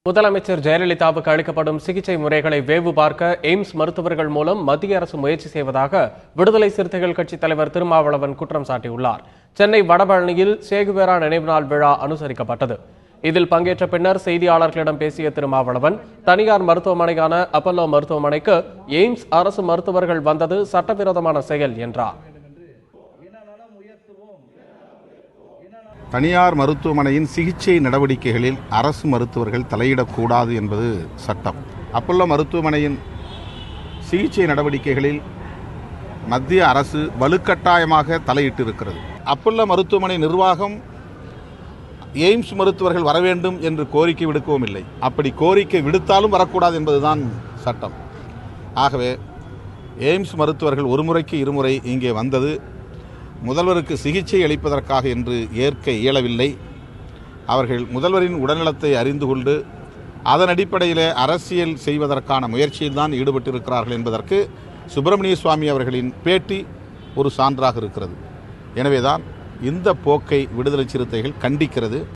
முதலமைச்சர் ஜெயலலிதாவுக்கு அளிக்கப்படும் சிகிச்சை முறைகளை வேவு பார்க்க எய்ம்ஸ் மருத்துவர்கள் மூலம் மத்திய அரசு முயற்சி செய்வதாக விடுதலை சிறுத்தைகள் கட்சித் தலைவர் திருமாவளவன் குற்றம் சாட்டியுள்ளார். சென்னை வடபழனியில் சேகுவேரா நினைவு நாள் விழா அனுசரிக்கப்பட்டது. இதில் பங்கேற்ற பின்னர் செய்தியாளர்களிடம் பேசிய திருமாவளவன், தனியார் மருத்துவமனையான அப்பல்லோ மருத்துவமனைக்கு எய்ம்ஸ் அரசு மருத்துவர்கள் வந்தது சட்டவிரோதமான செயல் என்றார். தனியார் மருத்துவமனையின் சிகிச்சை நடவடிக்கைகளில் அரசு மருத்துவர்கள் தலையிடக்கூடாது என்பது சட்டம். அப்பல்லோ மருத்துவமனையின் சிகிச்சை நடவடிக்கைகளில் மத்திய அரசு வலுக்கட்டாயமாக தலையிட்டிருக்கிறது. அப்பல்லோ மருத்துவமனை நிர்வாகம் எய்ம்ஸ் மருத்துவர்கள் வர வேண்டும் என்று கோரிக்கை விடுக்கவும் இல்லை. அப்படி கோரிக்கை விடுத்தாலும் வரக்கூடாது என்பதுதான் சட்டம். ஆகவே எய்ம்ஸ் மருத்துவர்கள் ஒரு முறைக்கு இருமுறை இங்கே வந்தது முதல்வருக்கு சிகிச்சை அளிப்பதற்காக என்று ஏற்க இயலவில்லை. அவர்கள் முதல்வரின் உடல்நலத்தை அறிந்து கொண்டு அதன் அடிப்படையில் அரசியல் செய்வதற்கான முயற்சியில் தான் ஈடுபட்டிருக்கிறார்கள் என்பதற்கு சுப்பிரமணிய சுவாமி அவர்களின் பேட்டி ஒரு சான்றாக இருக்கிறது. எனவேதான் இந்த போக்கை விடுதலை சிறுத்தைகள் கண்டிக்கிறது.